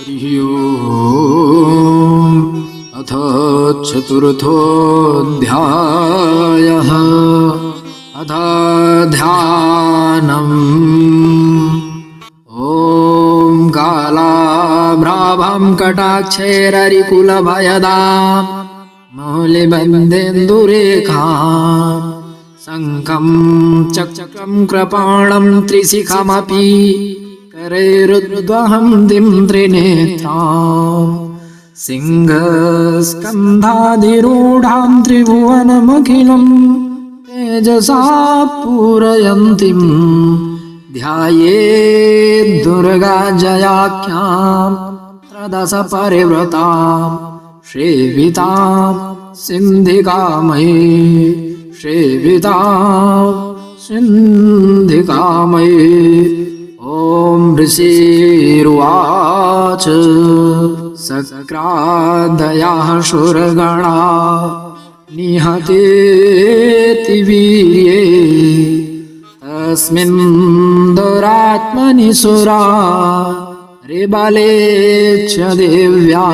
हरिः ओम् अथ चतुर्थोऽध्यायः अथ ध्यानम् ॐ कालाभ्राभं कटाक्षैररिकुलभयदां मौलिबन्धेन्दुरेखाम् शङ्खं चक्रं कृपाणं त्रिशिखमपि करैरुद्वहं दिं त्रिनेत्राम् सिंहस्कन्धाधिरूढां त्रिभुवनमखिलं तेजसा पूरयन्तीं ध्यायेत् दुर्गाजयाख्यां त्रदश परिव्रतां सेवितां सिन्धिकामये सेवितां सिन्धिकामये। ॐ ऋषिरुवाच सक्रादयाः शूरगणा निहतेति वीर्ये तस्मिन् दुरात्मनि सुरा रिबले च देव्या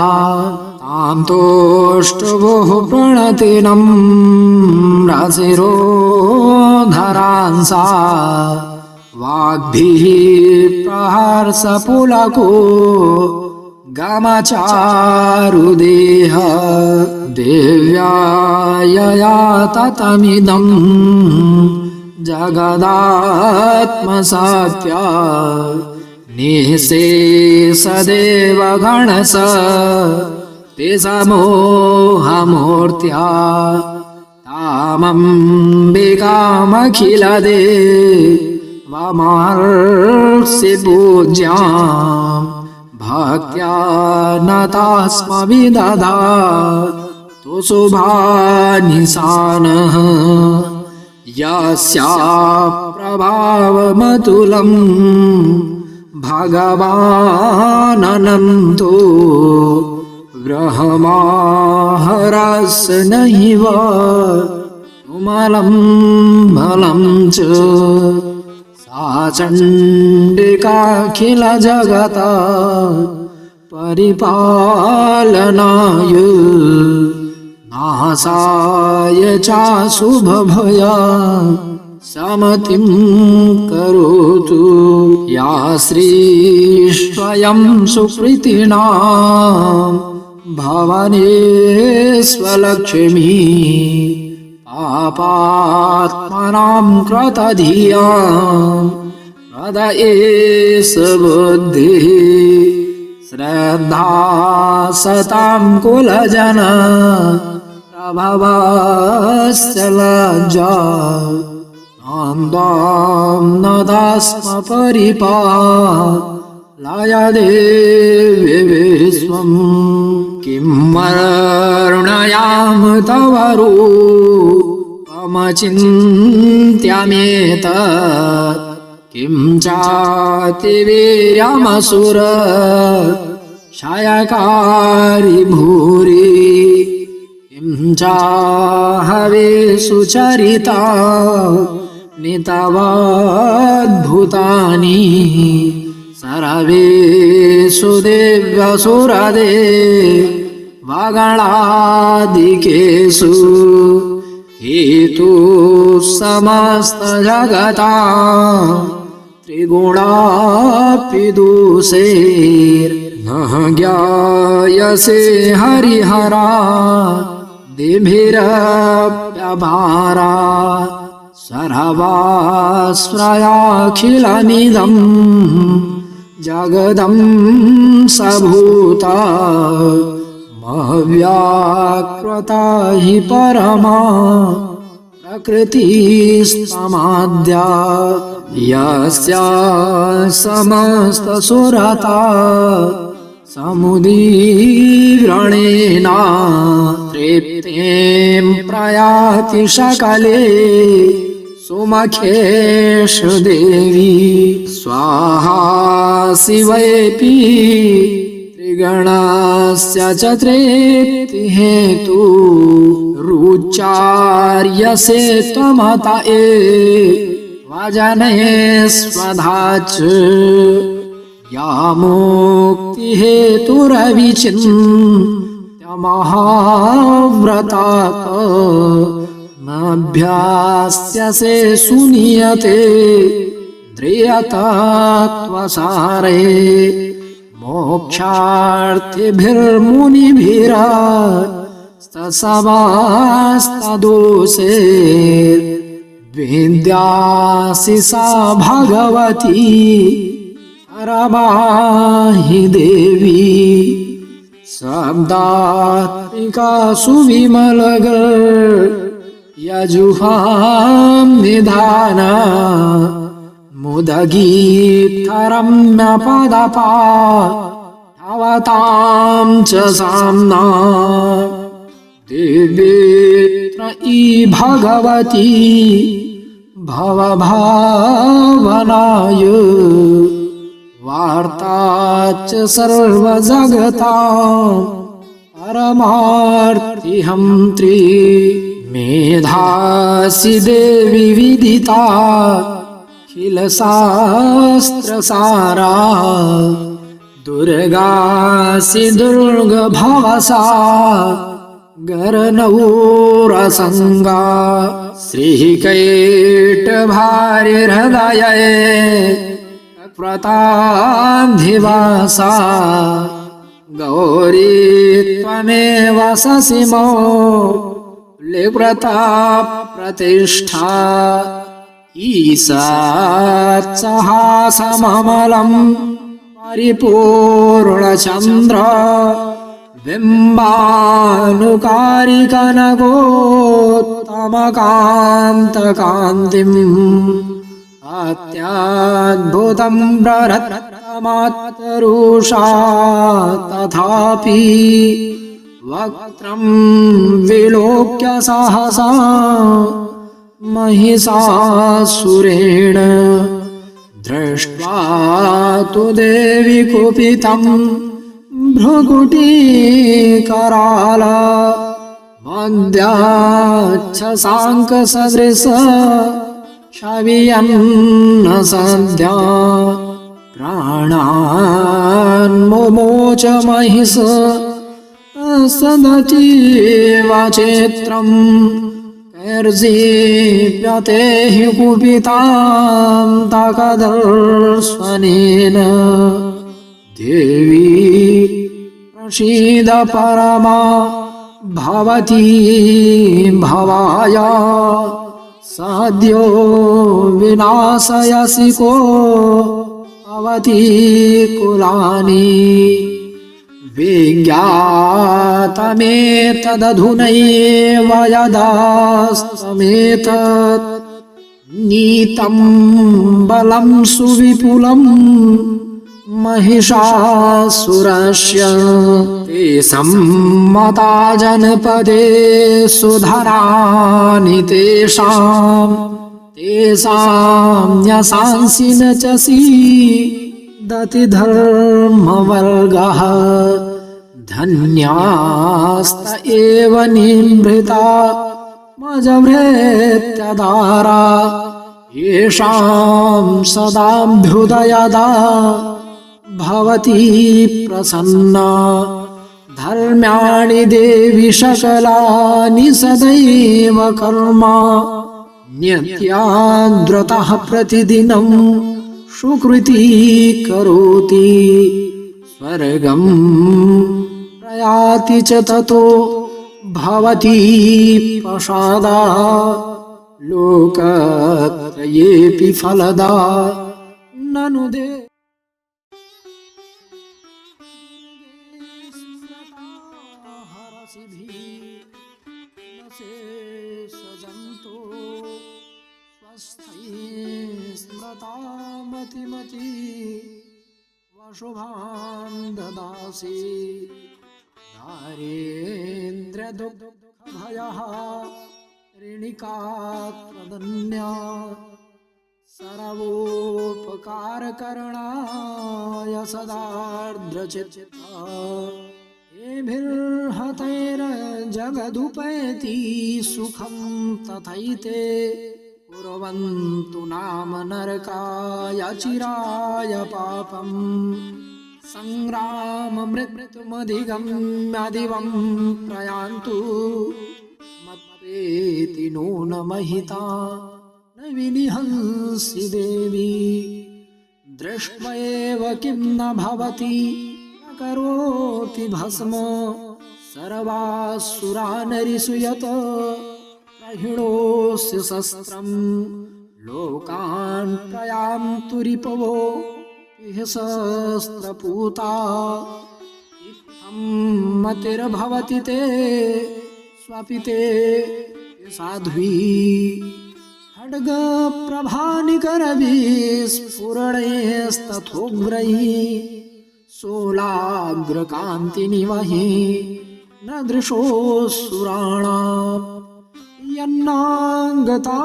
तां तोष्टुभुः प्रणतिनं रसिरोधरांसा वाग्भिः प्रहर्षपुलको गमचारुदेह देव्या यया ततमिदं जगदात्मसत्या निःशेषदेव गणस ते समोहमूर्त्या तामम्बिकामखिलदे वमर्षि पूज्यां भक्त्या नतास्म विदधा तु शुभानिशानः यस्या प्रभावमतुलं भगवाननन्तो ब्रह्माहरस्य नैव तुमलं बलं च सा चण्डिकाखिल जगता परिपालनाय नाशाय चाशुभभया समतिं करोतु या श्रीस्वयं सुकृतिनां भवनेष्वलक्ष्मी पापात्मनां कृतधियां हृदयेष बुद्धिः श्रद्धा सतां कुलजन प्रभवश्च लज्जा तां नदास्म परिपालय देवि विश्वम् किं वर्णयाम तव रूपमचिन्त्यमेतत् किं चातिवीर्यमसुर क्षयकारि भूरि किं चाहवे सुचरिता नितवाद्भुतानि सर्वेषु देव्यसुरदे वगणादिकेषु हेतु समस्तजगता त्रिगुणापि दोषैर्न ज्ञायसे हरिहरा दिभिरप्यभारा सर्वाश्रयाखिलमिदं जगदं सभूता महव्याकृता हि परमा प्रकृतिस्तमाद्या यस्या समस्तसुरता समुदीव्रणेना तृप्तिं प्रयाति सकले सुमखेषु देवी स्वाहा शिवैपि त्रिगणस्य च तृप्तिहेतु रुचार्यसे त्वमत वजने स्वधाच या मुक्तिहेतुरविचिन्त्यमहाव्रतात् नाभ्यास्यसे सुनियते द्रियतत्त्वसारे मोक्षार्थिभिर्मुनिभिरस्तसमास्तदोषे विद्यासि सा भगवती परमाहि देवी शब्दात्मिका सुविमलगर यजुहां निधाना मुदगीतरम्यपदपा अवतां च साम्ना दिव्येत्र भगवती भवभावनाय वार्ताच्च सर्वजगतां परमार्थिहन्त्री मेधासि देवी विदिता अखिलशास्त्रसारा दुर्गासि दुर्गभवसा गरनौरसङ्गा श्रीकैटभारिहृदये प्रताधिवासा गौरी त्वमेव ससिमो लिव्रता प्रतिष्ठा ईशात्सहासममलं परिपूर्णचन्द्र बिम्बानुकारिकनगोत्तमकान्तकान्तिम् अत्याद्भुतं प्ररत्नमातरुषा तथापि वक्त्रं विलोक्य सहसा महिषासुरेण दृष्ट्वा तु देवी कुपितं भ्रुकुटीकराल मद्याच्छशाङ्कसदृश क्षवियन्न सद्या प्राणान्मुमोच महिष सदतीव चेत्रम् कैर्जीव्यते हि कुपितान्तकदर्शनेन देवी प्रसीद परमा भवती भवाया सद्यो विनाशयसि को अवती कुलानि विज्ञातमेतदधुनैव यदास्तमेतत् नीतं बलं सुविपुलं महिषासुरस्य ते सम्मता जनपदे सुधरानि तेषां न्यसांसि न च सीदति धर्मवर्गः धन्यास्त एव निभृता मजभृत्यदारा येषां सदाभ्युदयदा भवती प्रसन्ना धर्म्याणि देवी सकलानि सदैव कर्मा नित्याद्रतः प्रतिदिनं सुकृती करोति स्वर्गं प्रयाति च ततो भवती प्रसादा लोकत्रयेऽपि फलदा ननु दे सजन्तो स्मृतामतिमति वशुभां ददासि दारेन्द्रदुःखभयः ऋणिकात्मदन्या सर्वोपकारकरणाय सदार्द्रचित्ता येभिर्हतैर्जगदुपैति सुखं तथैते कुर्वन्तु नाम नरकाय चिराय पापम् संग्राममृत्युमधिगम्यादिवं प्रयान्तु मत्वेति नून महिता न विनिहंसि देवी दृष्ट्वैव किं न भवति न करोति भस्म सर्वासुरानरिषु यत् प्रहिणोऽस्य शस्त्रं लोकान् प्रयान्तु रिपवो सहस्रपूता इत्थं मतिर्भवति ते स्वपिते साध्वी खड्गप्रभानिकरविस्फुरणैस्तथोग्रैः सोलाग्रकान्तिनिवहे न दृशोऽसुराणाम् यन्नागता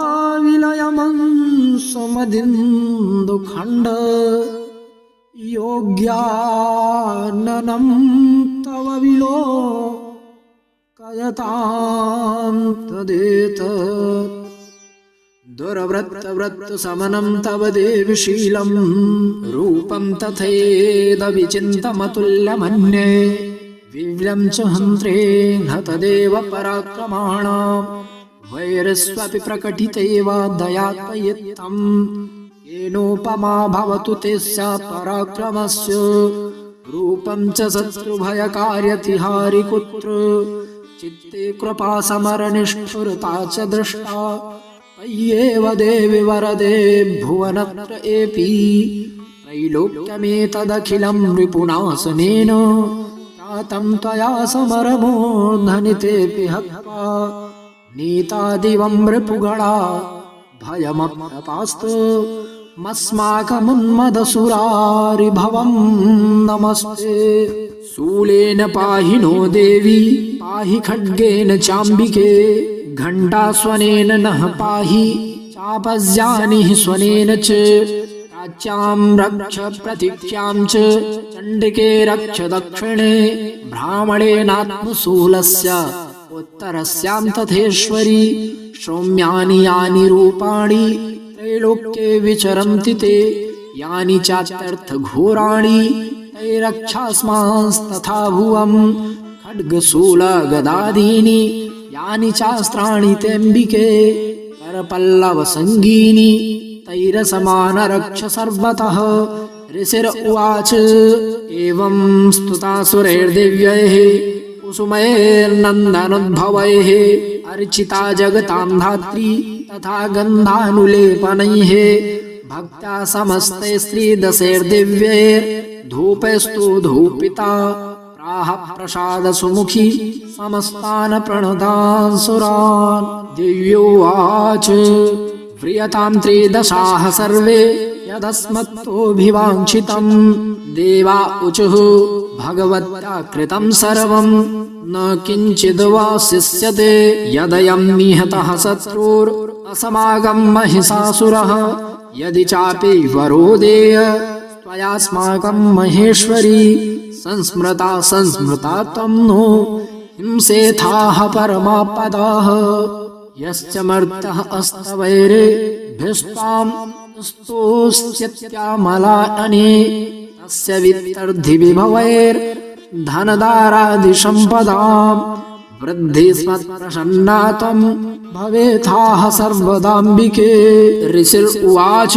विलयमंसमदिन्दुखण्ड योग्याननं तव विलोकयतां तदेतत् दुर्वृत्तवृत्तसमनं तव देवि शीलं रूपं तथैदविचिन्तमतुल्यमन्ये विव्यं च हन्त्रे न तदेव पराक्रमाणां वैरस्वपि प्रकटितैव दयात्मयित्तं येनोपमा भवतु ते स्यात् पराक्रमस्य रूपं च शत्रुभयकार्यतिहारिकुत्र चित्ते कृपा समरनिष्ठुरता च दृष्टा तय्येव देवि वरदे भुवनत्रयेऽपि त्रैलोक्यमेतदखिलं रिपुनाशनेन प्रातं त्वया समरमूर्धनितेऽपि हत्वा नीतादिवं रिपुगणा भयमप्रपास्त मस्माकमुन्मदसुरारिभवं नमस्ते शूलेन पाहि नो देवी पाहि खड्गेन चाम्बिके घण्टास्वनेन नः पाहि चापज्यानिः स्वनेन च प्राच्यां रक्ष प्रतीक्ष्यां च चण्डिके रक्ष दक्षिणे ब्राह्मणेनात्मशूलस्य उत्तरस्यां तथेश्वरी सौम्यानि यानि रूपाणि त्रैलोक्ये विचरन्ति ते यानि चात्यर्थघोराणि तैरक्षास्मांस्तथा भुवं खड्गशूलगदादीनि यानि चास्त्राणि तेऽम्बिके करपल्लवसङ्गीनि तैरसमानरक्ष सर्वतः ऋषिर उवाच एवं स्तुतासुरैर्दिव्यैः कुसुमैर्नन्दनोद्भवैः अर्चिता जगतां धात्री तथा गन्धानुलेपनैः भक्त्या समस्ते श्रीदशैर्दिव्यैर्धूपैस्तु धूपिता प्राह प्रसादसुमुखी समस्तान् प्रणतान् सुरान् दिव्योवाच प्रियतां त्रिदशाः सर्वे यदस्मत्तोऽभिवाञ्छितं देवा ऊचुः भगवत्या कृतं सर्वं न किञ्चिद्वा शिष्यते यदयं निहतः शत्रुरसमागं महिषासुरः यदि चापि वरो देय त्वयास्माकं महेश्वरी संस्मृता त्वं नो हिंसेथाः परमापदाः यश्च मर्तः अस्तवैरेभ्यस्त्वां स्तोष्यत्यामलानि तस्य वित्तर्धिविभवैर्धनदारादिसम्पदां वृद्धिस्मत्प्रसन्ना त्वं भवेथाः सर्वदाम्बिके ऋषिरुवाच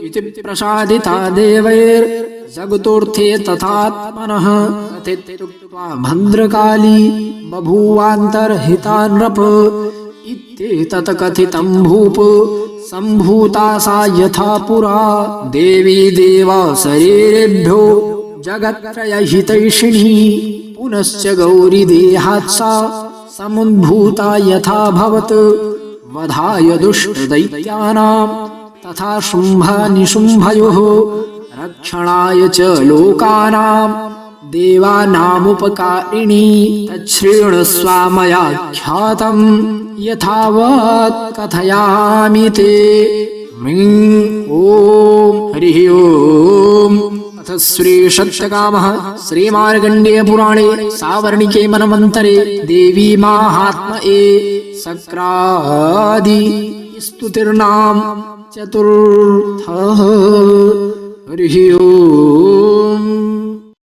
इति प्रसादिता देवैर्जगतोऽर्थे तथात्मनः तथेत्युक्त्वा भद्रकाली बभूवान्तर्हिता नृप इत्येतत् कथितं भूप सम्भूता सा यथा पुरा देवी देवा शरीरेभ्यो जगत्त्रयहितैषिणी पुनश्च गौरी देहात् सा समुद्भूता यथा भवत् वधाय दुष्टदैत्यानां तथा शुम्भनिशुम्भयोः रक्षणाय च लोकानां देवानामुपकारिणी तच्छृणुस्व मया ख्यातं यथावत् कथयामि ते ॐ हरिः ॐ अथ श्रीशतकामः श्रीमार्कण्डेयपुराणे सावर्णिके मनवन्तरे देवी माहात्म्ये शक्रादि स्तुतिर्नाम चतुर्थः। हरि ओम।